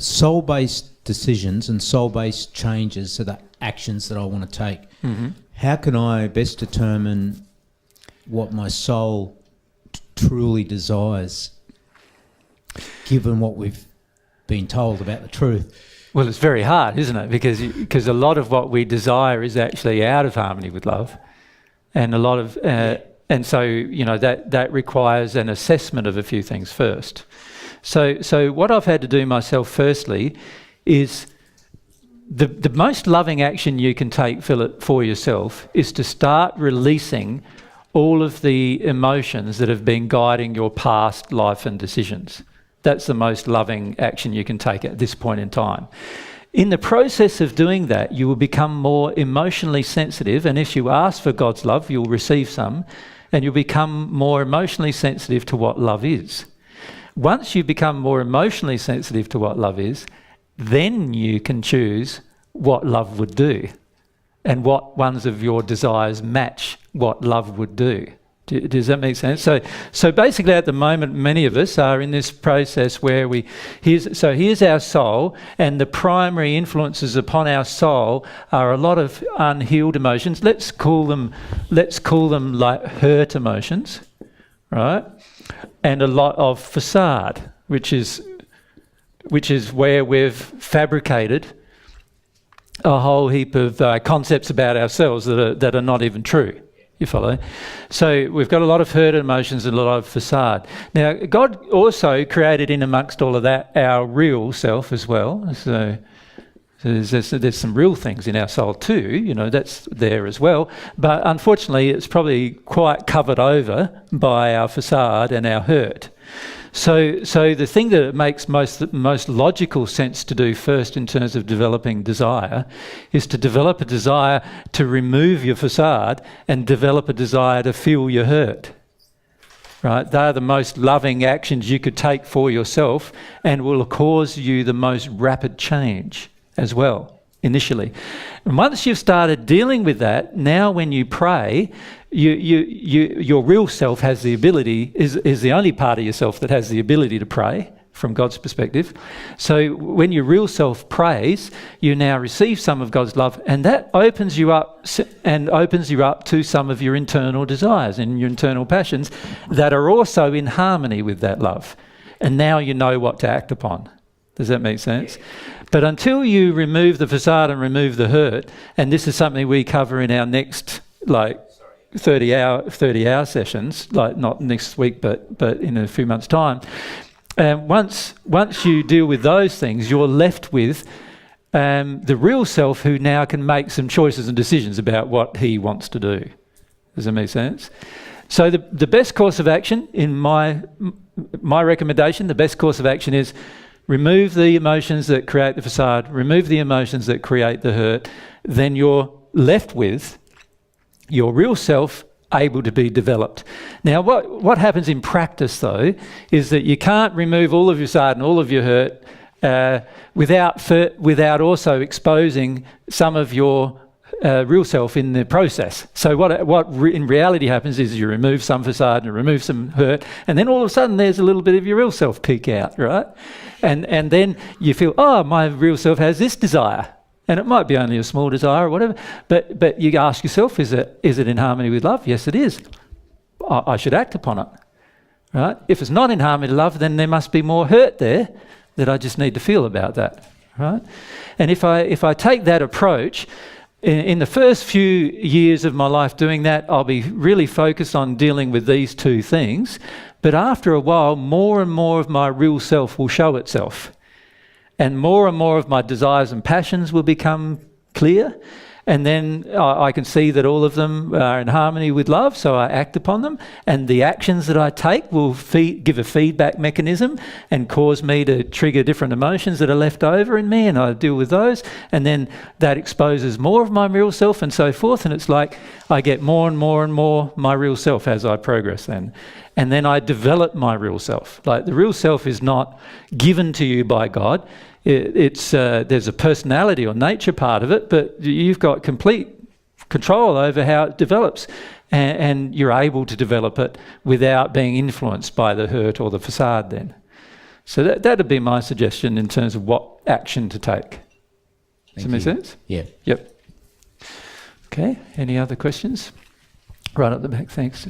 soul-based decisions and soul-based changes are the actions that I want to take. Mm-hmm. How can I best determine what my soul truly desires, given what we've been told about the truth? Well, it's very hard, isn't it? Because a lot of what we desire is actually out of harmony with love, and a lot of and so that requires an assessment of a few things first. So what I've had to do myself firstly is the most loving action you can take, Philip, for yourself is to start releasing all of the emotions that have been guiding your past life and decisions. That's the most loving action you can take at this point in time. In the process of doing that, you will become more emotionally sensitive, and if you ask for God's love, you'll receive some, and you'll become more emotionally sensitive to what love is. Once you become more emotionally sensitive to what love is, then you can choose what love would do and what ones of your desires match what love would do. Does that make sense? So basically at the moment, many of us are in this process where here's our soul, and the primary influences upon our soul are a lot of unhealed emotions. Let's call them like hurt emotions, right? And a lot of facade, which is where we've fabricated a whole heap of concepts about ourselves that are not even true. You follow? So we've got a lot of hurt emotions and a lot of facade. Now, God also created in amongst all of that our real self as well. So there's some real things in our soul too, that's there as well. But unfortunately, it's probably quite covered over by our facade and our hurt. So the thing that makes most logical sense to do first in terms of developing desire is to develop a desire to remove your facade and develop a desire to feel your hurt. Right? They're the most loving actions you could take for yourself and will cause you the most rapid change as well, initially. And once you've started dealing with that, now when you pray, your real self has the ability, is the only part of yourself that has the ability to pray from God's perspective. So when your real self prays, you now receive some of God's love, and that opens you up to some of your internal desires and your internal passions that are also in harmony with that love. And now you know what to act upon. Does that make sense? But until you remove the facade and remove the hurt, and this is something we cover in our next 30-hour sessions, like not next week, but in a few months' time. Once you deal with those things, you're left with the real self, who now can make some choices and decisions about what he wants to do. Does that make sense? So the best course of action, in my recommendation, the best course of action is remove the emotions that create the facade, remove the emotions that create the hurt, then you're left with your real self able to be developed. Now, what happens in practice, though, is that you can't remove all of your facade and all of your hurt without also exposing some of your real self in the process. So what in reality happens is you remove some facade and remove some hurt, and then all of a sudden there's a little bit of your real self peek out, right? And then you feel, oh, my real self has this desire. And it might be only a small desire or whatever, but you ask yourself, is it in harmony with love? Yes, it is. I should act upon it, right? If it's not in harmony with love, then there must be more hurt there that I just need to feel about that, right? And if I take that approach, in the first few years of my life doing that, I'll be really focused on dealing with these two things. But after a while, more and more of my real self will show itself. And more of my desires and passions will become clear. And then I can see that all of them are in harmony with love, so I act upon them. And the actions that I take will give a feedback mechanism and cause me to trigger different emotions that are left over in me, and I deal with those. And then that exposes more of my real self and so forth. And it's like I get more and more my real self as I progress then. And then I develop my real self. Like the real self is not given to you by God. There's a personality or nature part of it, but you've got complete control over how it develops, and you're able to develop it without being influenced by the hurt or the facade then. So that'd be my suggestion in terms of what action to take. Does that make sense? Yeah. Yep. Okay. Any other questions? Right at the back. Thanks.